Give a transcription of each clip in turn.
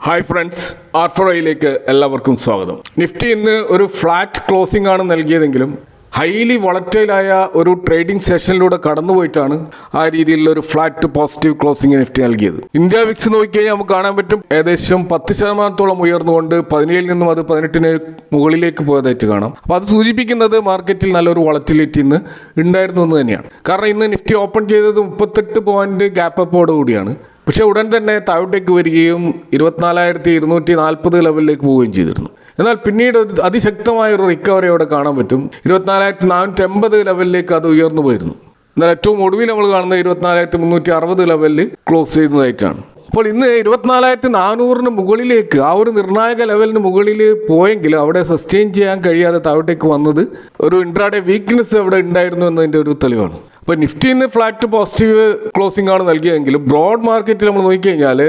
Hi friends, ആർഫോയിലേക്ക് എല്ലാവർക്കും സ്വാഗതം. Nifty ഇന്ന് ഒരു ഫ്ലാറ്റ് ക്ലോസിംഗ് ആണ് നൽകിയതെങ്കിലും ഹൈലി വളറ്റൈലായ ഒരു ട്രേഡിംഗ് സെഷനിലൂടെ കടന്നുപോയിട്ടാണ് ആ രീതിയിലുള്ള ഒരു ഫ്ലാറ്റ് പോസിറ്റീവ് ക്ലോസിംഗ് നിഫ്റ്റി നൽകിയത്. ഇന്ത്യ വിക്സ് നോക്കിക്കഴിഞ്ഞാൽ നമുക്ക് കാണാൻ പറ്റും ഏകദേശം 10% ഉയർന്നുകൊണ്ട് 17 നിന്നും അത് 18 മുകളിലേക്ക് പോയതായിട്ട് കാണാം. അപ്പോൾ അത് സൂചിപ്പിക്കുന്നത് മാർക്കറ്റിൽ നല്ലൊരു വളറ്റിലിറ്റി ഇന്ന് ഉണ്ടായിരുന്നു എന്ന് തന്നെയാണ്. കാരണം ഇന്ന് നിഫ്റ്റി ഓപ്പൺ ചെയ്തത് 38 പോയിന്റ് ഗ്യാപ്പ് അപ്പോട് കൂടിയാണ്. പക്ഷേ ഉടൻ തന്നെ താഴോട്ടേക്ക് വരികയും 24,240 ലെവലിലേക്ക് പോവുകയും ചെയ്തിരുന്നു. എന്നാൽ പിന്നീട് അതിശക്തമായൊരു റിക്കവറി അവിടെ കാണാൻ പറ്റും. 24,480 ലെവലിലേക്ക് അത് ഉയർന്നു പോയിരുന്നു. എന്നാൽ ഏറ്റവും ഒടുവിൽ നമ്മൾ കാണുന്നത് 24,360 ലെവലിൽ ക്ലോസ് ചെയ്യുന്നതായിട്ടാണ്. അപ്പോൾ ഇന്ന് 24,400 മുകളിലേക്ക് ആ ഒരു നിർണായക ലെവലിന് മുകളിൽ പോയെങ്കിൽ അവിടെ സസ്റ്റെയിൻ ചെയ്യാൻ കഴിയാതെ താഴോട്ടേക്ക് വന്നത് ഒരു ഇൻട്രാഡേ വീക്ക്നെസ് അവിടെ ഉണ്ടായിരുന്നു എന്നതിൻ്റെ ഒരു തെളിവാണ്. അപ്പോൾ നിഫ്റ്റി ഇന്ന് ഫ്ലാറ്റ് പോസിറ്റീവ് ക്ലോസിംഗ് ആണ് നൽകിയതെങ്കിലും ബ്രോഡ് മാർക്കറ്റിൽ നമ്മൾ നോക്കിക്കഴിഞ്ഞാൽ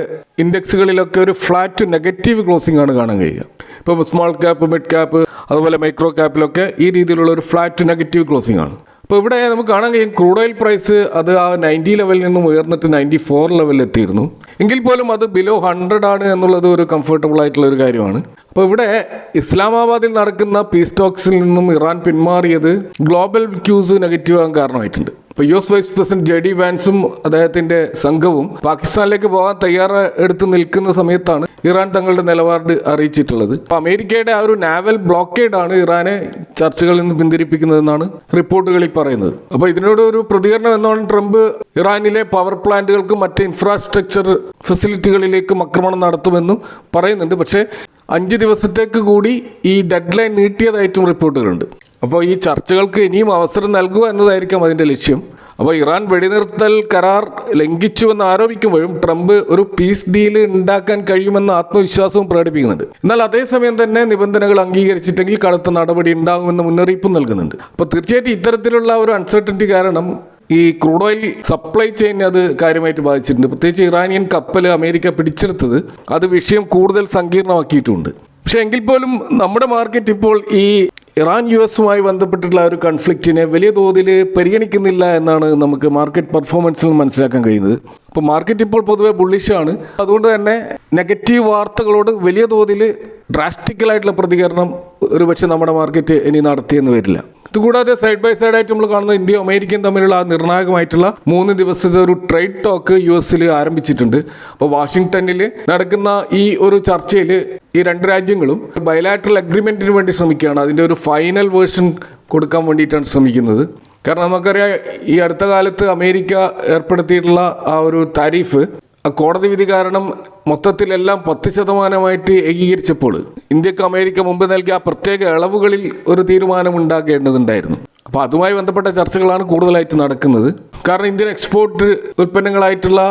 ഇൻഡെക്സുകളിലൊക്കെ ഒരു ഫ്ലാറ്റ് നെഗറ്റീവ് ക്ലോസിംഗ് ആണ് കാണാൻ കഴിയുക. ഇപ്പോൾ സ്മോൾ ക്യാപ്പ്, മിഡ് ക്യാപ്പ്, അതുപോലെ മൈക്രോ ക്യാപ്പിലൊക്കെ ഈ രീതിയിലുള്ള ഒരു ഫ്ലാറ്റ് നെഗറ്റീവ് ക്ലോസിംഗ് ആണ്. അപ്പോൾ ഇവിടെ നമുക്ക് കാണാൻ കഴിയും ക്രൂഡ് ഓയിൽ പ്രൈസ് അത് ആ 90 ലെവലിൽ നിന്നും ഉയർന്നിട്ട് 94 ലെവലിൽ എത്തിയിരുന്നു. എങ്കിൽ പോലും അത് ബിലോ 100 ആണ് എന്നുള്ളത് ഒരു കംഫർട്ടബിൾ ആയിട്ടുള്ള ഒരു കാര്യമാണ്. അപ്പോൾ ഇവിടെ ഇസ്ലാമാബാദിൽ നടക്കുന്ന പീസ് ടോക്സിൽ നിന്നും ഇറാൻ പിന്മാറിയത് ഗ്ലോബൽ ക്യൂസ് നെഗറ്റീവ് ആകാൻ കാരണമായിട്ടുണ്ട്. ഇപ്പോൾ US വൈസ് പ്രസിഡന്റ് JD വാൻസും അദ്ദേഹത്തിൻ്റെ സംഘവും പാകിസ്ഥാനിലേക്ക് പോകാൻ തയ്യാറെടുത്ത് നിൽക്കുന്ന സമയത്താണ് ഇറാൻ തങ്ങളുടെ നിലപാട് അറിയിച്ചിട്ടുള്ളത്. അപ്പോൾ അമേരിക്കയുടെ ആ ഒരു നാവൽ ബ്ലോക്കേഡാണ് ഇറാനെ ചർച്ചകളിൽ നിന്ന് പിന്തിരിപ്പിക്കുന്നതെന്നാണ് റിപ്പോർട്ടുകളിൽ പറയുന്നത്. അപ്പോൾ ഇതിനോട് ഒരു പ്രതികരണം എന്നാണ് ട്രംപ് ഇറാനിലെ പവർ പ്ലാന്റുകൾക്കും മറ്റ് ഇൻഫ്രാസ്ട്രക്ചർ ഫെസിലിറ്റികളിലേക്കും ആക്രമണം നടത്തുമെന്നും പറയുന്നുണ്ട്. പക്ഷേ 5 ദിവസത്തേക്ക് കൂടി ഈ ഡെഡ് ലൈൻ നീട്ടിയതായിട്ടും റിപ്പോർട്ടുകളുണ്ട്. അപ്പോൾ ഈ ചർച്ചകൾക്ക് ഇനിയും അവസരം നൽകുക എന്നതായിരിക്കാം അതിൻ്റെ ലക്ഷ്യം. അപ്പോൾ ഇറാൻ വെടിനിർത്തൽ കരാർ ലംഘിച്ചുവെന്ന് ആരോപിക്കുമ്പോഴും ട്രംപ് ഒരു പീസ് ഡീൽ ഉണ്ടാക്കാൻ കഴിയുമെന്ന ആത്മവിശ്വാസവും പ്രകടിപ്പിക്കുന്നുണ്ട്. എന്നാൽ അതേസമയം തന്നെ നിബന്ധനകൾ അംഗീകരിച്ചിട്ടെങ്കിൽ കടുത്ത നടപടി ഉണ്ടാകുമെന്ന് മുന്നറിയിപ്പും നൽകുന്നുണ്ട്. അപ്പോൾ തീർച്ചയായിട്ടും ഇത്തരത്തിലുള്ള ഒരു അൺസർട്ടനിറ്റി കാരണം ഈ ക്രൂഡ് ഓയിൽ സപ്ലൈ ചെയിൻ അത് കാര്യമായിട്ട് ബാധിച്ചിട്ടുണ്ട്. പ്രത്യേകിച്ച് ഇറാനിയൻ കപ്പൽ അമേരിക്ക പിടിച്ചെടുത്തത് അത് വിഷയം കൂടുതൽ സങ്കീർണമാക്കിയിട്ടുമുണ്ട്. പക്ഷേ എങ്കിൽ പോലും നമ്മുടെ മാർക്കറ്റ് ഇപ്പോൾ ഈ ഇറാൻ US ബന്ധപ്പെട്ടിട്ടുള്ള ഒരു കൺഫ്ലിക്റ്റിനെ വലിയ തോതിൽ പരിഗണിക്കുന്നില്ല എന്നാണ് നമുക്ക് മാർക്കറ്റ് പെർഫോമൻസിൽ മനസ്സിലാക്കാൻ കഴിയുന്നത്. അപ്പോൾ മാർക്കറ്റ് ഇപ്പോൾ പൊതുവെ ബുള്ളിഷാണ്. അതുകൊണ്ട് തന്നെ നെഗറ്റീവ് വാർത്തകളോട് വലിയ തോതിൽ ഡ്രാസ്റ്റിക്കലായിട്ടുള്ള പ്രതികരണം ഒരുപക്ഷെ നമ്മുടെ മാർക്കറ്റ് ഇനി നടത്തിയെന്ന് വരില്ല. ഇതുകൂടാതെ സൈഡ് ബൈ സൈഡായിട്ട് നമ്മൾ കാണുന്ന ഇന്ത്യയും അമേരിക്കയും തമ്മിലുള്ള ആ നിർണായകമായിട്ടുള്ള 3 ദിവസത്തെ ഒരു ട്രേഡ് ടോക്ക് US ആരംഭിച്ചിട്ടുണ്ട്. അപ്പോൾ വാഷിങ്ടണിൽ നടക്കുന്ന ഈ ഒരു ചർച്ചയിൽ ഈ 2 രാജ്യങ്ങളും ബയലാറ്ററൽ അഗ്രിമെൻറ്റിന് വേണ്ടി ശ്രമിക്കുകയാണ്. അതിൻ്റെ ഒരു ഫൈനൽ വേർഷൻ കൊടുക്കാൻ വേണ്ടിയിട്ടാണ് ശ്രമിക്കുന്നത്. കാരണം നമുക്കറിയാം ഈ അടുത്ത കാലത്ത് അമേരിക്ക ഏർപ്പെടുത്തിയിട്ടുള്ള ആ ഒരു താരിഫ് ആ കോടതി വിധി കാരണം മൊത്തത്തിലെല്ലാം 10% ഏകീകരിച്ചപ്പോൾ ഇന്ത്യക്ക് അമേരിക്ക മുമ്പ് നൽകിയ ആ പ്രത്യേക ഇളവുകളിൽ ഒരു തീരുമാനം ഉണ്ടാക്കേണ്ടതുണ്ടായിരുന്നു. അപ്പോൾ അതുമായി ബന്ധപ്പെട്ട ചർച്ചകളാണ് കൂടുതലായിട്ട് നടക്കുന്നത്. കാരണം ഇന്ത്യൻ എക്സ്പോർട്ട് ഉൽപ്പന്നങ്ങളായിട്ടുള്ള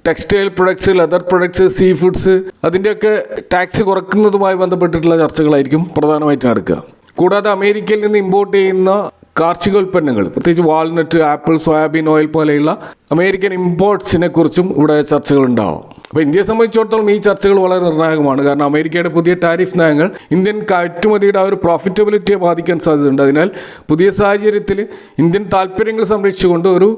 textile products, leather products, seafoods അതിൻ്റെയൊക്കെ ടാക്സ് കുറയ്ക്കുന്നതുമായി ബന്ധപ്പെട്ടിട്ടുള്ള ചർച്ചകളായിരിക്കും പ്രധാനമായിട്ട് നടക്കുക. കൂടാതെ അമേരിക്കയിൽ നിന്ന് ഇമ്പോർട്ട് ചെയ്യുന്ന കാർഷികോൽപ്പന്നങ്ങൾ, പ്രത്യേകിച്ച് വാൾനട്ട്, ആപ്പിൾ, സോയാബീൻ ഓയിൽ പോലെയുള്ള അമേരിക്കൻ ഇമ്പോർട്ട്സിനെ കുറിച്ചും ഇവിടെ ചർച്ചകൾ ഉണ്ടാവും. അപ്പോൾ ഇന്ത്യയെ സംബന്ധിച്ചിടത്തോളം ഈ ചർച്ചകൾ വളരെ നിർണായകമാണ്. കാരണം അമേരിക്കയുടെ പുതിയ ടാരിഫ് നയങ്ങൾ ഇന്ത്യൻ കയറ്റുമതിയുടെ ആ ഒരു പ്രോഫിറ്റബിലിറ്റിയെ ബാധിക്കാൻ സാധ്യതയുണ്ട്. അതിനാൽ പുതിയ സാഹചര്യത്തിൽ ഇന്ത്യൻ താല്പര്യങ്ങൾ സംരക്ഷിച്ചുകൊണ്ട് ഒരു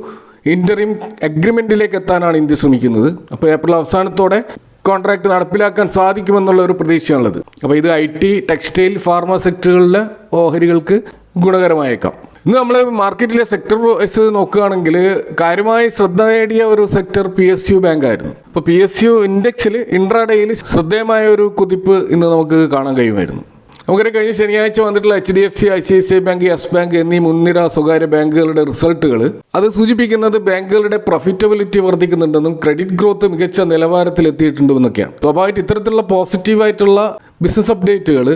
ഇൻ്ററിം അഗ്രിമെൻറ്റിലേക്ക് എത്താനാണ് ഇന്ത്യ ശ്രമിക്കുന്നത്. അപ്പോൾ ഏപ്രിൽ അവസാനത്തോടെ കോൺട്രാക്ട് നടപ്പിലാക്കാൻ സാധിക്കുമെന്നുള്ള ഒരു പ്രതീക്ഷയാണുള്ളത്. അപ്പോൾ ഇത് IT, ടെക്സ്റ്റൈൽ, ഫാർമ സെക്ടറുകളിലെ ഓഹരികൾക്ക് ഗുണകരമായേക്കാം. ഇന്ന് നമ്മൾ മാർക്കറ്റിലെ സെക്ടർ വൈസ് നോക്കുകയാണെങ്കിൽ കാര്യമായി ശ്രദ്ധ നേടിയ ഒരു സെക്ടർ PSU ബാങ്ക് ആയിരുന്നു. അപ്പോൾ PSU ഇൻഡെക്സിൽ ഇൻട്രാഡേയിൽ ശ്രദ്ധേയമായ ഒരു കുതിപ്പ് ഇന്ന് നമുക്ക് കാണാൻ കഴിയുമായിരുന്നു. നമുക്കറിയാം കഴിഞ്ഞ ശനിയാഴ്ച വന്നിട്ടുള്ള HDFC, ICICI bank, yes bank എന്നീ മുൻനിര സ്വകാര്യ ബാങ്കുകളുടെ റിസൾട്ടുകൾ അത് സൂചിപ്പിക്കുന്നത് ബാങ്കുകളുടെ പ്രോഫിറ്റബിലിറ്റി വർദ്ധിക്കുന്നുണ്ടെന്നും ക്രെഡിറ്റ് ഗ്രോത്ത് മികച്ച നിലവാരത്തിലെത്തിയിട്ടുണ്ടെന്നൊക്കെയാണ്. സ്വാഭാവികമായിട്ട് ഇത്തരത്തിലുള്ള പോസിറ്റീവായിട്ടുള്ള ബിസിനസ് അപ്ഡേറ്റുകൾ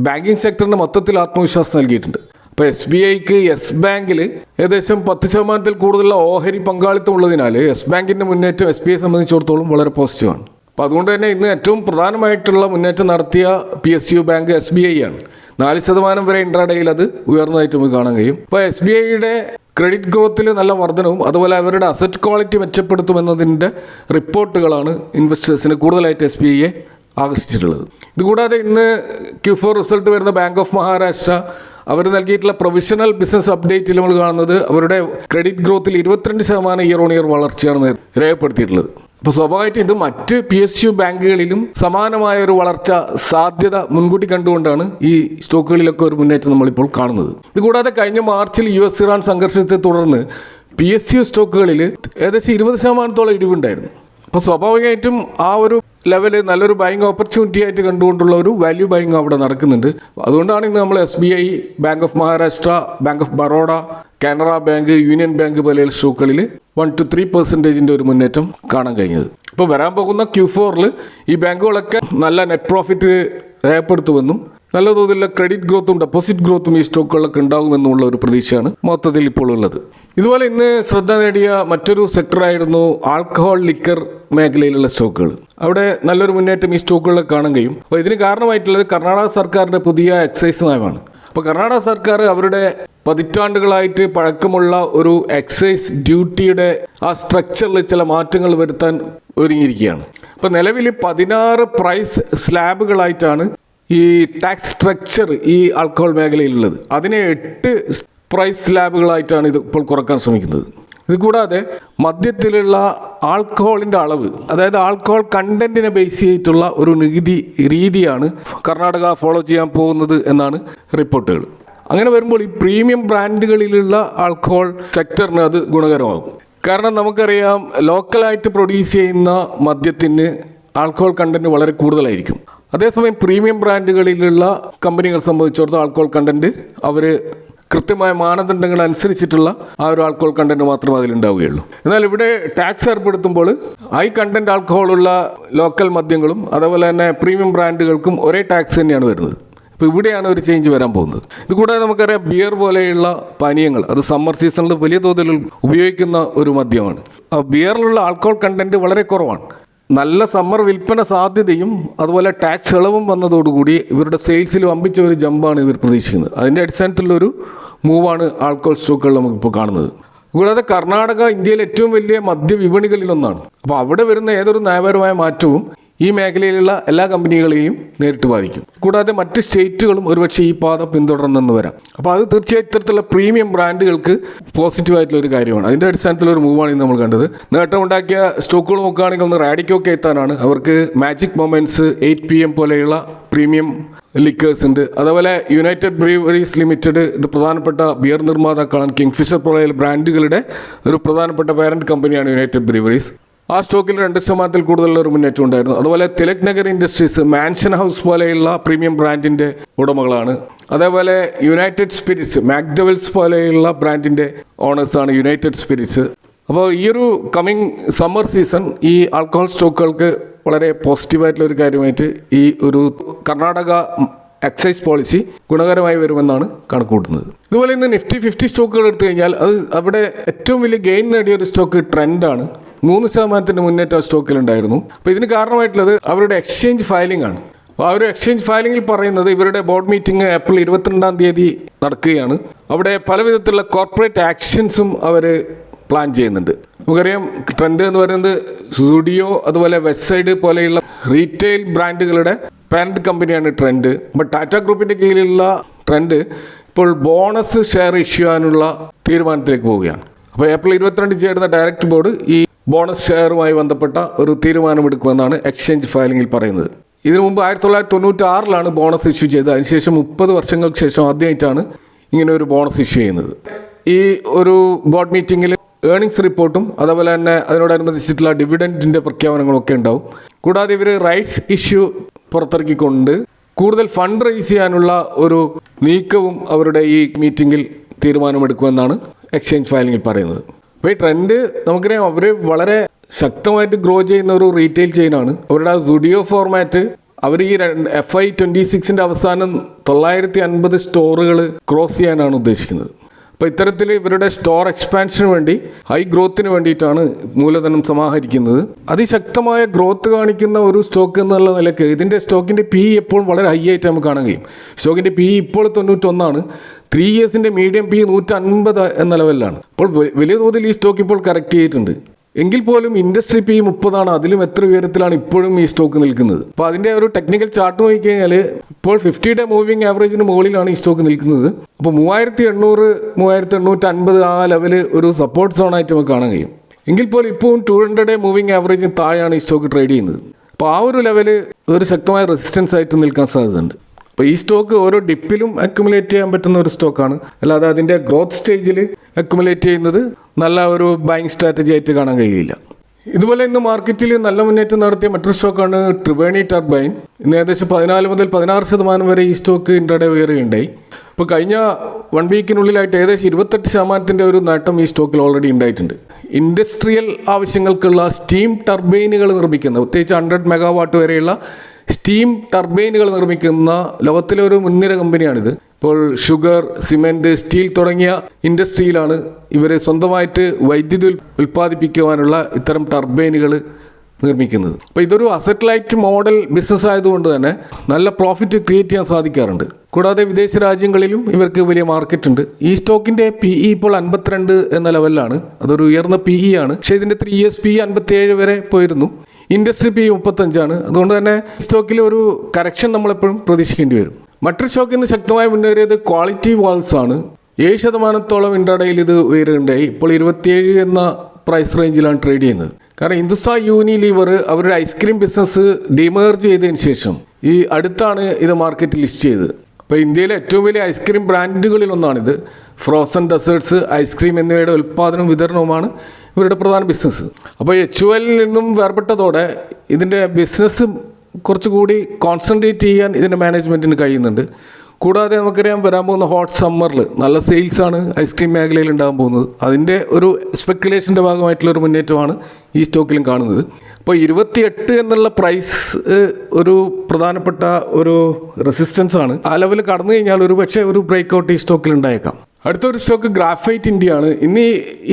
ബാങ്കിങ് സെക്ടറിന് മൊത്തത്തിൽ ആത്മവിശ്വാസം നൽകിയിട്ടുണ്ട്. അപ്പോൾ SBIക്ക് യെസ് ബാങ്കിൽ ഏകദേശം 10% കൂടുതലുള്ള ഓഹരി പങ്കാളിത്തം ഉള്ളതിനാൽ യെസ് ബാങ്കിൻ്റെ മുന്നേറ്റം SBI സംബന്ധിച്ചിടത്തോളം വളരെ പോസിറ്റീവാണ്. അപ്പോൾ അതുകൊണ്ട് തന്നെ ഇന്ന് ഏറ്റവും പ്രധാനമായിട്ടുള്ള മുന്നേറ്റം നടത്തിയ PSU ബാങ്ക് SBI ആണ്. 4% വരെ ഇൻട്രാഡേയിൽ അത് ഉയർന്നതായിട്ട് നമുക്ക് കാണാൻ കഴിയും. അപ്പോൾ SBIയുടെ ക്രെഡിറ്റ് ഗ്രോത്തിൽ നല്ല വർധനവും അതുപോലെ അവരുടെ അസറ്റ് ക്വാളിറ്റി മെച്ചപ്പെടുത്തുമെന്നതിൻ്റെ റിപ്പോർട്ടുകളാണ് ഇൻവെസ്റ്റേഴ്സിന് കൂടുതലായിട്ട് SBIയെ ആകർഷിച്ചിട്ടുള്ളത്. ഇതുകൂടാതെ ഇന്ന് Q4 റിസൾട്ട് വരുന്ന ബാങ്ക് ഓഫ് മഹാരാഷ്ട്ര അവർ നൽകിയിട്ടുള്ള പ്രൊവിഷണൽ ബിസിനസ് അപ്ഡേറ്റിൽ നമ്മൾ കാണുന്നത് അവരുടെ ക്രെഡിറ്റ് ഗ്രോത്തിൽ 22% ഇയർ ഓൺ ഇയർ വളർച്ചയാണ് രേഖപ്പെടുത്തിയിട്ടുള്ളത്. അപ്പോൾ സ്വാഭാവികമായിട്ടും ഇത് മറ്റ് PSU ബാങ്കുകളിലും സമാനമായ ഒരു വളർച്ച സാധ്യത മുൻകൂട്ടി കണ്ടുകൊണ്ടാണ് ഈ സ്റ്റോക്കുകളിലൊക്കെ ഒരു മുന്നേറ്റം നമ്മളിപ്പോൾ കാണുന്നത്. ഇതുകൂടാതെ കഴിഞ്ഞ മാർച്ചിൽ US ഇറാൻ സംഘർഷത്തെ തുടർന്ന് PSU സ്റ്റോക്കുകളിൽ ഏകദേശം 20% ഇടിവുണ്ടായിരുന്നു. അപ്പോൾ സ്വാഭാവികമായിട്ടും ആ ഒരു ലെവല് നല്ലൊരു ബൈങ് ഓപ്പർച്യൂണിറ്റി ആയിട്ട് കണ്ടുകൊണ്ടുള്ള ഒരു വാല്യൂ ബൈങ് അവിടെ നടക്കുന്നുണ്ട്. അതുകൊണ്ടാണ് ഇന്ന് നമ്മൾ SBI, bank of Maharashtra, bank of Baroda, Canara bank, union bank പോലെയുള്ള സ്റ്റോക്കുകളിൽ 1 to 3% ഒരു മുന്നേറ്റം കാണാൻ കഴിഞ്ഞത്. ഇപ്പോൾ വരാൻ പോകുന്ന Q4 ഈ ബാങ്കുകളൊക്കെ നല്ല നെറ്റ് പ്രോഫിറ്റ് രേഖപ്പെടുത്തുമെന്നും നല്ല തോതിലുള്ള ക്രെഡിറ്റ് ഗ്രോത്തും ഡെപ്പോസിറ്റ് ഗ്രോത്തും ഈ സ്റ്റോക്കുകളൊക്കെ ഉണ്ടാകുമെന്നുള്ള ഒരു പ്രതീക്ഷയാണ് മൊത്തത്തിൽ ഇപ്പോൾ ഉള്ളത്. ഇതുപോലെ ഇന്ന് ശ്രദ്ധ നേടിയ മറ്റൊരു സെക്ടറായിരുന്നു ആൽക്കഹോൾ ലിക്കർ മേഖലയിലുള്ള സ്റ്റോക്കുകൾ. അവിടെ നല്ലൊരു മുന്നേറ്റം ഈ സ്റ്റോക്കുകളിൽ കാണാൻ കഴിയും. അപ്പോൾ ഇതിന് കാരണമായിട്ടുള്ളത് കർണാടക സർക്കാരിൻ്റെ പുതിയ എക്സൈസ് നയമാണ്. അപ്പോൾ കർണാടക സർക്കാർ അവരുടെ പതിറ്റാണ്ടുകളായിട്ട് പഴക്കമുള്ള ഒരു എക്സൈസ് ഡ്യൂട്ടിയുടെ ആ സ്ട്രക്ചറിൽ ചില മാറ്റങ്ങൾ വരുത്താൻ ഒരുങ്ങിയിരിക്കുകയാണ്. അപ്പോൾ നിലവിൽ 16 പ്രൈസ് സ്ലാബുകളായിട്ടാണ് ഈ ടാക്സ് സ്ട്രക്ചർ ഈ ആൽക്കഹോൾ മേഖലയിലുള്ളത്. അതിനെ 8 പ്രൈസ് സ്ലാബുകളായിട്ടാണ് ഇത് ഇപ്പോൾ കുറക്കാൻ ശ്രമിക്കുന്നത്. ഇത് കൂടാതെ മദ്യത്തിലുള്ള ആൽക്കഹോളിൻ്റെ അളവ്, അതായത് ആൽക്കഹോൾ കണ്ടന്റിനെ ബേസ് ചെയ്തിട്ടുള്ള ഒരു നികുതി രീതിയാണ് കർണാടക ഫോളോ ചെയ്യാൻ പോകുന്നത് എന്നാണ് റിപ്പോർട്ടുകൾ. അങ്ങനെ വരുമ്പോൾ ഈ പ്രീമിയം ബ്രാൻഡുകളിലുള്ള ആൽക്കഹോൾ സെക്ടറിന് അത് ഗുണകരമാകും. കാരണം നമുക്കറിയാം ലോക്കലായിട്ട് പ്രൊഡ്യൂസ് ചെയ്യുന്ന മദ്യത്തിന് ആൽക്കഹോൾ കണ്ടന്റ് വളരെ കൂടുതലായിരിക്കും. അതേസമയം പ്രീമിയം ബ്രാൻഡുകളിലുള്ള കമ്പനികൾ സംബന്ധിച്ചിടത്തോളം ആൽക്കഹോൾ കണ്ടന്റ് അവർ കൃത്യമായ മാനദണ്ഡങ്ങൾ അനുസരിച്ചിട്ടുള്ള ആ ഒരു ആൽക്കഹോൾ കണ്ടന്റ് മാത്രമേ അതിലുണ്ടാവുകയുള്ളൂ. എന്നാൽ ഇവിടെ ടാക്സ് ഏർപ്പെടുത്തുമ്പോൾ ഹൈ കണ്ടന്റ് ആൽക്കഹോളുള്ള ലോക്കൽ മദ്യങ്ങളും അതുപോലെ തന്നെ പ്രീമിയം ബ്രാൻഡുകൾക്കും ഒരേ ടാക്സ് തന്നെയാണ് വരുന്നത്. അപ്പോൾ ഇവിടെയാണ് ഒരു ചേഞ്ച് വരാൻ പോകുന്നത്. ഇതുകൂടാതെ നമുക്കറിയാം ബിയർ പോലെയുള്ള പാനീയങ്ങൾ അത് സമ്മർ സീസണിൽ വലിയ തോതിൽ ഉപയോഗിക്കുന്ന ഒരു മദ്യമാണ്. ആ ബിയറിലുള്ള ആൽക്കഹോൾ കണ്ടന്റ് വളരെ കുറവാണ്. നല്ല സമ്മർ വിൽപ്പന സാധ്യതയും അതുപോലെ ടാക്സ് ഇളവും വന്നതോടുകൂടി ഇവരുടെ സെയിൽസിൽ വമ്പിച്ച ഒരു ജമ്പാണ് ഇവർ പ്രതീക്ഷിക്കുന്നത്. അതിൻ്റെ അടിസ്ഥാനത്തിലുള്ളൊരു മൂവാണ് ആൽക്കഹോൾ സ്റ്റോക്കുകൾ നമുക്കിപ്പോൾ കാണുന്നത്. കൂടാതെ കർണാടക ഇന്ത്യയിലെ ഏറ്റവും വലിയ മദ്യവിപണികളിലൊന്നാണ്. അപ്പോൾ അവിടെ വരുന്ന ഏതൊരു നയപരമായ മാറ്റവും ഈ മേഖലയിലുള്ള എല്ലാ കമ്പനികളെയും നേരിട്ട് ബാധിക്കും. കൂടാതെ മറ്റ് സ്റ്റേറ്റുകളും ഒരുപക്ഷെ ഈ പാത പിന്തുടർന്നെന്ന് വരാം. അപ്പോൾ അത് തീർച്ചയായും ഇത്തരത്തിലുള്ള പ്രീമിയം ബ്രാൻഡുകൾക്ക് പോസിറ്റീവായിട്ടുള്ള ഒരു കാര്യമാണ്. അതിൻ്റെ അടിസ്ഥാനത്തിലൊരു മൂവാണ് ഇന്ന് നമ്മൾ കണ്ടത്. നേട്ടമുണ്ടാക്കിയ സ്റ്റോക്കുകൾ നോക്കുകയാണെങ്കിൽ ഒന്ന് റാഡിക്കോ എത്താനാണ്. അവർക്ക് മാജിക് മൊമെൻറ്റ്സ്, 8 PM പോലെയുള്ള പ്രീമിയം ലിക്കേഴ്സ് ഉണ്ട്. അതുപോലെ യുണൈറ്റഡ് ബ്രീവറീസ് ലിമിറ്റഡ്, ഇത് പ്രധാനപ്പെട്ട ബിയർ നിർമ്മാതാക്കളാണ്. കിങ്ഫിഷർ പോലെയുള്ള ബ്രാൻഡുകളുടെ ഒരു പ്രധാനപ്പെട്ട പാരന്റ് കമ്പനിയാണ് യുണൈറ്റഡ് ബ്രീവറീസ്. ആ സ്റ്റോക്കിൽ 2% കൂടുതലുള്ള ഒരു മുന്നേറ്റം ഉണ്ടായിരുന്നു. അതുപോലെ Tilak Nagar industries, mansion house പോലെയുള്ള പ്രീമിയം ബ്രാൻഡിൻ്റെ ഉടമകളാണ്. അതേപോലെ യുണൈറ്റഡ് സ്പിരിറ്റ്സ്, മാക്ഡവൽസ് പോലെയുള്ള ബ്രാൻഡിൻ്റെ ഓണേഴ്സാണ് യുണൈറ്റഡ് സ്പിരിറ്റ്സ്. അപ്പോൾ ഈ ഒരു കമ്മിങ് സമ്മർ സീസൺ ഈ ആൽക്കഹോൾ സ്റ്റോക്കുകൾക്ക് വളരെ പോസിറ്റീവായിട്ടുള്ള ഒരു കാര്യമായിട്ട് ഈ ഒരു കർണാടക എക്സൈസ് പോളിസി ഗുണകരമായി വരുമെന്നാണ് കണക്കുകൂട്ടുന്നത്. ഇതുപോലെ ഇന്ന് നിഫ്റ്റി 50 സ്റ്റോക്കുകൾ എടുത്തു കഴിഞ്ഞാൽ അത് അവിടെ ഏറ്റവും വലിയ ഗെയിൻ നേടിയ ഒരു സ്റ്റോക്ക് ട്രെൻഡാണ്. 3% മുന്നേറ്റം സ്റ്റോക്കിലുണ്ടായിരുന്നു. അപ്പോൾ ഇതിന് കാരണമായിട്ടുള്ളത് അവരുടെ എക്സ്ചേഞ്ച് ഫയലിംഗ് ആണ്. അപ്പോൾ ആ ഒരു എക്സ്ചേഞ്ച് ഫയലിംഗിൽ പറയുന്നത് ഇവരുടെ ബോർഡ് മീറ്റിംഗ് ഏപ്രിൽ 22 നടക്കുകയാണ്. അവിടെ പല വിധത്തിലുള്ള കോർപ്പറേറ്റ് ആക്ഷൻസും അവർ പ്ലാൻ ചെയ്യുന്നുണ്ട്. നമുക്കറിയാം ട്രെൻഡ് എന്ന് പറയുന്നത് സുഡിയോ അതുപോലെ വെസ്റ്റ് സൈഡ് പോലെയുള്ള റീറ്റെയിൽ ബ്രാൻഡുകളുടെ പാരന്റ് കമ്പനിയാണ് ട്രെൻഡ്. അപ്പോൾ ടാറ്റ ഗ്രൂപ്പിൻ്റെ കീഴിലുള്ള ട്രെൻഡ് ഇപ്പോൾ ബോണസ് ഷെയർ ഇഷ്യൂ ചെയ്യാനുള്ള തീരുമാനത്തിലേക്ക് പോവുകയാണ്. അപ്പോൾ ഏപ്രിൽ 22 ചേരുന്ന ഡയറക്റ്റ് ബോർഡ് ഈ ബോണസ് ഷെയറുമായി ബന്ധപ്പെട്ട ഒരു തീരുമാനമെടുക്കുമെന്നാണ് എക്സ്ചേഞ്ച് ഫയലിംഗിൽ പറയുന്നത്. ഇതിനു മുമ്പ് 1996 ബോണസ് ഇഷ്യൂ ചെയ്തത്. അതിനുശേഷം 30 വർഷങ്ങൾക്ക് ശേഷം ആദ്യമായിട്ടാണ് ഇങ്ങനെ ഒരു ബോണസ് ഇഷ്യൂ ചെയ്യുന്നത്. ഈ ഒരു ബോർഡ് മീറ്റിങ്ങിൽ ഏർണിങ്സ് റിപ്പോർട്ടും അതുപോലെ തന്നെ അതിനോടനുബന്ധിച്ചിട്ടുള്ള ഡിവിഡൻറ്റിൻ്റെ പ്രഖ്യാപനങ്ങളൊക്കെ ഉണ്ടാവും. കൂടാതെ ഇവർ റൈറ്റ്സ് ഇഷ്യൂ പുറത്തിറക്കിക്കൊണ്ട് കൂടുതൽ ഫണ്ട് റൈസ് ചെയ്യാനുള്ള ഒരു നീക്കവും അവരുടെ ഈ മീറ്റിങ്ങിൽ തീരുമാനമെടുക്കുമെന്നാണ് എക്സ്ചേഞ്ച് ഫയലിംഗിൽ പറയുന്നത്. അപ്പോൾ ഈ ട്രെൻഡ് നമുക്കറിയാം അവർ വളരെ ശക്തമായിട്ട് ഗ്രോ ചെയ്യുന്ന ഒരു റീറ്റെയിൽ ചെയിനാണ്. അവരുടെ സുഡിയോ ഫോർമാറ്റ് അവർ ഈ FY 26 അവസാനം 950 സ്റ്റോറുകൾ ക്രോസ് ചെയ്യാനാണ് ഉദ്ദേശിക്കുന്നത്. അപ്പോൾ ഇത്തരത്തിൽ ഇവരുടെ സ്റ്റോർ എക്സ്പാൻഷന് വേണ്ടി ഹൈ ഗ്രോത്തിന് വേണ്ടിയിട്ടാണ് മൂലധനം സമാഹരിക്കുന്നത്. അതിശക്തമായ ഗ്രോത്ത് കാണിക്കുന്ന ഒരു സ്റ്റോക്ക് എന്നുള്ള നിലയ്ക്ക് ഇതിൻ്റെ സ്റ്റോക്കിൻ്റെ PE എപ്പോഴും വളരെ ഹൈ ആയിട്ട് നമുക്ക് കാണാൻ കഴിയും. സ്റ്റോക്കിൻ്റെ PE ഇപ്പോൾ 91 3 ഇയേഴ്സിൻ്റെ മീഡിയം PE 150 എന്ന ലെവലിലാണ്. അപ്പോൾ വലിയ തോതിൽ ഈ സ്റ്റോക്ക് ഇപ്പോൾ കറക്റ്റ് ചെയ്തിട്ടുണ്ട്. എങ്കിൽ പോലും ഇൻഡസ്ട്രി PE 30 അതിലും എത്ര ഉയരത്തിലാണ് ഇപ്പോഴും ഈ സ്റ്റോക്ക് നിൽക്കുന്നത്. അപ്പോൾ അതിൻ്റെ ഒരു ടെക്നിക്കൽ ചാർട്ട് നോക്കിക്കഴിഞ്ഞാൽ ഇപ്പോൾ 50-ഡേ മൂവിങ് ആവറേജിന് മുകളിലാണ് ഈ സ്റ്റോക്ക് നിൽക്കുന്നത്. അപ്പോൾ 3800, 3850 ആ ലെവൽ ഒരു സപ്പോർട്ട് സോണായിട്ട് നമുക്ക് കാണാൻ കഴിയും. എങ്കിൽ പോലും ഇപ്പോഴും 200 മൂവിങ് ആവറേജിന് താഴെയാണ് ഈ സ്റ്റോക്ക് ട്രേഡ് ചെയ്യുന്നത്. അപ്പോൾ ആ ഒരു ലെവല് ഒരു ശക്തമായ റെസിസ്റ്റൻസ് ആയിട്ട് നിൽക്കാൻ സാധ്യതയുണ്ട്. അപ്പോൾ ഈ സ്റ്റോക്ക് ഓരോ ഡിപ്പിലും അക്യുമുലേറ്റ് ചെയ്യാൻ പറ്റുന്ന ഒരു സ്റ്റോക്കാണ്, അല്ലാതെ അതിൻ്റെ ഗ്രോത്ത് സ്റ്റേജിൽ അക്യുമുലേറ്റ് ചെയ്യുന്നത് നല്ല ഒരു ബൈങ് സ്ട്രാറ്റജി ആയിട്ട് കാണാൻ കഴിയില്ല. ഇതുപോലെ ഇന്ന് മാർക്കറ്റിൽ നല്ല മുന്നേറ്റം നടത്തിയ മറ്റൊരു സ്റ്റോക്കാണ് ട്രിവേണി ടർബൈൻ. ഇന്ന് ഏകദേശം 14 മുതൽ 16% വരെ ഈ സ്റ്റോക്ക് ഇൻട്രാഡേ ഉയരുകയുണ്ടായി. ഇപ്പോൾ കഴിഞ്ഞ 1 വീക്കിനുള്ളിലായിട്ട് ഏകദേശം 28% ഒരു നേട്ടം ഈ സ്റ്റോക്കിൽ ഓൾറെഡി ഉണ്ടായിട്ടുണ്ട്. ഇൻഡസ്ട്രിയൽ ആവശ്യങ്ങൾക്കുള്ള സ്റ്റീം ടർബൈനുകൾ നിർമ്മിക്കുന്ന, പ്രത്യേകിച്ച് 100 മെഗാവാട്ട് വരെയുള്ള സ്റ്റീം ടർബൈനുകൾ നിർമ്മിക്കുന്ന ലോകത്തിലെ ഒരു മുൻനിര കമ്പനിയാണിത്. ഇപ്പോൾ ഷുഗർ, സിമെൻറ്റ്, സ്റ്റീൽ തുടങ്ങിയ ഇൻഡസ്ട്രിയിലാണ് ഇവർ സ്വന്തമായിട്ട് വൈദ്യുതി ഉൽപ്പാദിപ്പിക്കുവാനുള്ള ഇത്തരം ടർബൈനുകൾ നിർമ്മിക്കുന്നത്. അപ്പോൾ ഇതൊരു അസറ്റ് ലൈറ്റ് മോഡൽ ബിസിനസ് ആയതുകൊണ്ട് തന്നെ നല്ല പ്രോഫിറ്റ് ക്രിയേറ്റ് ചെയ്യാൻ സാധിക്കാറുണ്ട്. കൂടാതെ വിദേശ രാജ്യങ്ങളിലും ഇവർക്ക് വലിയ മാർക്കറ്റ് ഉണ്ട്. ഈ സ്റ്റോക്കിൻ്റെ PE ഇപ്പോൾ 52 എന്ന ലെവലിലാണ്. അതൊരു ഉയർന്ന PE ആണ്. പക്ഷേ ഇതിൻ്റെ 3 years PE 57 വരെ പോയിരുന്നു. ഇൻഡസ്ട്രി PE 35 അതുകൊണ്ട് തന്നെ സ്റ്റോക്കിൽ ഒരു കറക്ഷൻ നമ്മളെപ്പോഴും പ്രതീക്ഷിക്കേണ്ടി വരും. മറ്റൊരു സ്റ്റോക്കിൽ നിന്ന് ശക്തമായി മുന്നേറിയത് ക്വാളിറ്റി വാൾസ് ആണ്. 7% ഇൻട്രാഡേയിൽ ഇത് ഉയരുകയുണ്ടായി. ഇപ്പോൾ 27 എന്ന പ്രൈസ് റേഞ്ചിലാണ് ട്രേഡ് ചെയ്യുന്നത്. കാരണം ഹിന്ദുസ്ഥാൻ യൂണിലീവർ അവരുടെ ഐസ്ക്രീം ബിസിനസ് ഡിമേർജ് ചെയ്തതിന് ശേഷം ഈ അടുത്താണ് ഇത് മാർക്കറ്റിൽ ലിസ്റ്റ് ചെയ്തത്. അപ്പോൾ ഇന്ത്യയിലെ ഏറ്റവും വലിയ ഐസ്ക്രീം ബ്രാൻഡുകളിലൊന്നാണിത്. ഫ്രോസൺ ഡെസേർട്സ്, ഐസ്ക്രീം എന്നിവയുടെ ഉൽപ്പാദനവും വിതരണവുമാണ് ഇവരുടെ പ്രധാന ബിസിനസ്. അപ്പോൾ HUL നിന്നും വേർപെട്ടതോടെ ഇതിൻ്റെ ബിസിനസ് കുറച്ചുകൂടി കോൺസെൻട്രേറ്റ് ചെയ്യാൻ ഇതിൻ്റെ മാനേജ്മെൻറ്റിന് കഴിയുന്നുണ്ട്. കൂടാതെ നമുക്കറിയാം, വരാൻ പോകുന്ന ഹോട്ട് സമ്മറിൽ നല്ല സെയിൽസാണ് ഐസ്ക്രീം മേഖലയിൽ ഉണ്ടാകാൻ പോകുന്നത്. അതിൻ്റെ ഒരു സ്പെക്കുലേഷൻ്റെ ഭാഗമായിട്ടുള്ളൊരു മുന്നേറ്റമാണ് ഈ സ്റ്റോക്കിലും കാണുന്നത്. അപ്പോൾ 28 എന്നുള്ള പ്രൈസ് ഒരു പ്രധാനപ്പെട്ട ഒരു റെസിസ്റ്റൻസ് ആണ്. ആ ലെവൽ കടന്നു കഴിഞ്ഞാൽ ഒരു പക്ഷേ ഒരു ബ്രേക്ക് ഔട്ട് ഈ സ്റ്റോക്കിൽ ഉണ്ടായേക്കാം. അടുത്തൊരു സ്റ്റോക്ക് ഗ്രാഫൈറ്റ് ഇന്ത്യ ആണ്. ഇന്ന്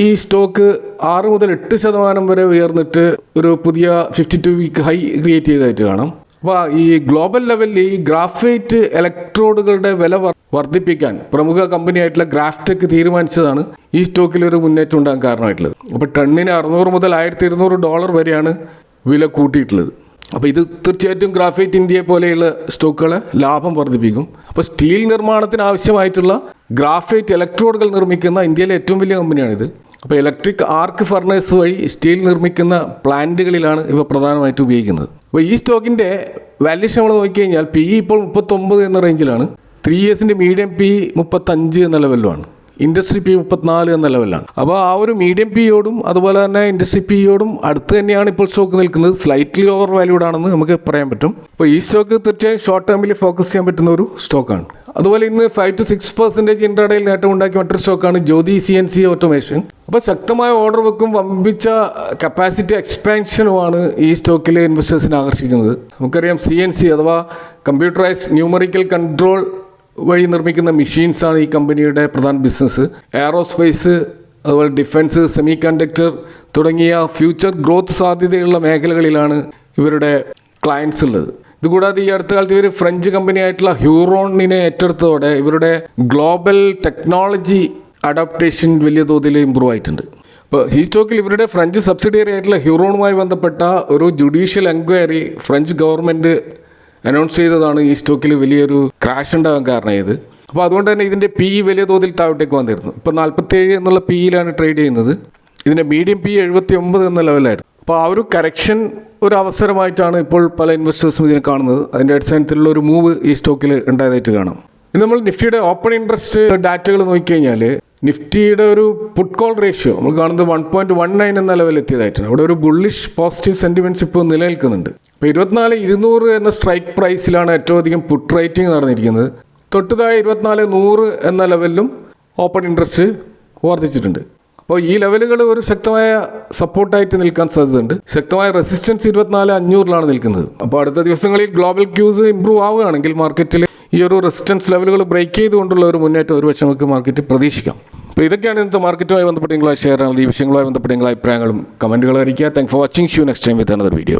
ഈ സ്റ്റോക്ക് 6 മുതൽ 8% വരെ ഉയർന്നിട്ട് ഒരു പുതിയ 52 വീക്ക് ഹൈ ക്രിയേറ്റ് ചെയ്തതായിട്ട് കാണാം. അപ്പോൾ ഈ ഗ്ലോബൽ ലെവലിൽ ഈ ഗ്രാഫൈറ്റ് ഇലക്ട്രോഡുകളുടെ വില വർദ്ധിപ്പിക്കാൻ പ്രമുഖ കമ്പനിയായിട്ടുള്ള ഗ്രാഫ്ടെക് തീരുമാനിച്ചതാണ് ഈ സ്റ്റോക്കിൽ ഒരു മുന്നേറ്റം ഉണ്ടാകാൻ കാരണമായിട്ടുള്ളത്. അപ്പോൾ ടണ്ണിന് $600 മുതൽ $1200 വരെയാണ് വില കൂട്ടിയിട്ടുള്ളത്. അപ്പോൾ ഇത് തീർച്ചയായിട്ടും ഗ്രാഫൈറ്റ് ഇന്ത്യയെ പോലെയുള്ള സ്റ്റോക്കുകളെ ലാഭം വർദ്ധിപ്പിക്കും. അപ്പോൾ സ്റ്റീൽ നിർമ്മാണത്തിന് ആവശ്യമായിട്ടുള്ള ഗ്രാഫൈറ്റ് ഇലക്ട്രോഡുകൾ നിർമ്മിക്കുന്ന ഇന്ത്യയിലെ ഏറ്റവും വലിയ കമ്പനിയാണിത്. അപ്പോൾ ഇലക്ട്രിക് ആർക്ക് ഫർണേഴ്സ് വഴി സ്റ്റീൽ നിർമ്മിക്കുന്ന പ്ലാന്റുകളിലാണ് ഇവ പ്രധാനമായിട്ട് ഉപയോഗിക്കുന്നത്. അപ്പോൾ ഈ സ്റ്റോക്കിൻ്റെ വാല്യൂഷൻ നമ്മൾ നോക്കിക്കഴിഞ്ഞാൽ PE ഇപ്പോൾ 39 എന്ന റേഞ്ചിലാണ്. 3 ഇയേഴ്സിൻ്റെ മീഡിയം PE 35 എന്ന ലെവലിലുമാണ്. ഇൻഡസ്ട്രി PE 34 എന്ന ലെവലിലാണ്. അപ്പോൾ ആ ഒരു മീഡിയം PEയോടും അതുപോലെ തന്നെ ഇൻഡസ്ട്രി PEയോടും അടുത്ത് തന്നെയാണ് ഇപ്പോൾ സ്റ്റോക്ക് നിൽക്കുന്നത്. സ്ലൈറ്റ്ലി ഓവർ വാല്യൂഡ് ആണെന്ന് നമുക്ക് പറയാൻ പറ്റും. അപ്പോൾ ഈ സ്റ്റോക്ക് തീർച്ചയായും ഷോർട്ട് ടേമിൽ ഫോക്കസ് ചെയ്യാൻ പറ്റുന്ന ഒരു സ്റ്റോക്കാണ്. അതുപോലെ ഇന്ന് 5 to 6% ഇൻട്രാഡേയിൽ നേട്ടം ഉണ്ടാക്കിയ മറ്റൊരു സ്റ്റോക്കാണ് ജ്യോതി CNC ഓട്ടോമേഷൻ. അപ്പോൾ ശക്തമായ ഓർഡർ വെക്കും വമ്പിച്ച കപ്പാസിറ്റി എക്സ്പാൻഷനുമാണ് ഈ സ്റ്റോക്കിൽ ഇൻവെസ്റ്റേഴ്സിനെ ആകർഷിക്കുന്നത്. നമുക്കറിയാം, CNC അഥവാ കമ്പ്യൂട്ടറൈസ്ഡ് ന്യൂമറിക്കൽ കൺട്രോൾ വഴി നിർമ്മിക്കുന്ന മെഷീൻസാണ് ഈ കമ്പനിയുടെ പ്രധാന ബിസിനസ്. എയറോസ്പേസ്, അതുപോലെ ഡിഫൻസ്, സെമി കണ്ടക്ടർ തുടങ്ങിയ ഫ്യൂച്ചർ ഗ്രോത്ത് സാധ്യതയുള്ള മേഖലകളിലാണ് ഇവരുടെ ക്ലയൻസ് ഉള്ളത്. ഇതുകൂടാതെ ഈ അടുത്ത കാലത്ത് ഇവർ ഫ്രഞ്ച് കമ്പനിയായിട്ടുള്ള ഹ്യൂറോണിനെ ഏറ്റെടുത്തതോടെ ഇവരുടെ ഗ്ലോബൽ ടെക്നോളജി അഡാപ്റ്റേഷൻ വലിയ തോതിൽ ഇമ്പ്രൂവ് ആയിട്ടുണ്ട്. ഇപ്പോൾ ഈ സ്റ്റോക്കിൽ ഇവരുടെ ഫ്രഞ്ച് സബ്സിഡിയറി ആയിട്ടുള്ള ഹ്യൂറോണുമായി ബന്ധപ്പെട്ട ഒരു judicial enquiry French government announce ചെയ്തതാണ് ഈ സ്റ്റോക്കിൽ വലിയൊരു ക്രാഷ് ഉണ്ടാകാൻ കാരണമായത്. അപ്പോൾ അതുകൊണ്ട് തന്നെ ഇതിൻ്റെ PE വലിയ തോതിൽ താഴോട്ടേക്ക് വന്നിരുന്നു. ഇപ്പോൾ 47 എന്നുള്ള PEയിലാണ് ട്രേഡ് ചെയ്യുന്നത്. ഇതിൻ്റെ മീഡിയം PE 79 എന്ന ലെവലായിരുന്നു. അപ്പോൾ ആ ഒരു കറക്ഷൻ ഒരു അവസരമായിട്ടാണ് ഇപ്പോൾ പല ഇൻവെസ്റ്റേഴ്സും ഇതിനെ കാണുന്നത്. അതിൻ്റെ അടിസ്ഥാനത്തിലുള്ള ഒരു മൂവ് ഈ സ്റ്റോക്കിൽ ഉണ്ടായതായിട്ട് കാണാം. ഇനി നമ്മൾ നിഫ്റ്റിയുടെ ഓപ്പൺ ഇൻട്രസ്റ്റ് ഡാറ്റകൾ നോക്കിക്കഴിഞ്ഞാൽ നിഫ്റ്റിയുടെ ഒരു പുട്ട് കോൾ റേഷ്യോ നമ്മൾ കാണുന്നത് 1.19 എന്ന ലെവലിൽ എത്തിയതായിട്ടാണ്. അവിടെ ഒരു ബുള്ളിഷ് പോസിറ്റീവ് സെൻറ്റിമെൻറ്റ്സ് ഇപ്പോൾ നിലനിൽക്കുന്നുണ്ട്. ഇപ്പോൾ 24,200 എന്ന സ്ട്രൈക്ക് പ്രൈസിലാണ് ഏറ്റവും അധികം പുട്ട് റേറ്റിംഗ് നടന്നിരിക്കുന്നത്. തൊട്ടുതാഴെ 24,100 എന്ന ലെവലിലും ഓപ്പൺ ഇൻട്രസ്റ്റ് വർദ്ധിച്ചിട്ടുണ്ട്. അപ്പോൾ ഈ ലെവലുകൾ ഒരു ശക്തമായ സപ്പോർട്ടായിട്ട് നിൽക്കാൻ സാധ്യതയുണ്ട്. ശക്തമായ റെസിസ്റ്റൻസ് 24,500 നിൽക്കുന്നത്. അപ്പോൾ അടുത്ത ദിവസങ്ങളിൽ ഗ്ലോബൽ ക്യൂസ് ഇമ്പ്രൂവ് ആവുകയാണെങ്കിൽ മാർക്കറ്റിൽ ഈ ഒരു റെസിസ്റ്റൻസ് ലെവലുകൾ ബ്രേക്ക് ചെയ്തുകൊണ്ടുള്ള ഒരു മുന്നേറ്റം ഒരുപക്ഷെ നമുക്ക് മാർക്കറ്റ് പ്രതീക്ഷിക്കാം. അപ്പോൾ ഇതൊക്കെയാണ് ഇന്നത്തെ മാർക്കറ്റുമായി ബന്ധപ്പെട്ട നിങ്ങളെ ഷെയർ ആണ്. ഈ വിഷയങ്ങളുമായി ബന്ധപ്പെട്ട നിങ്ങളുടെ അഭിപ്രായങ്ങളും കമൻറ്റുകളും അറിയിക്കുക. Thank for watching. Next time with another video.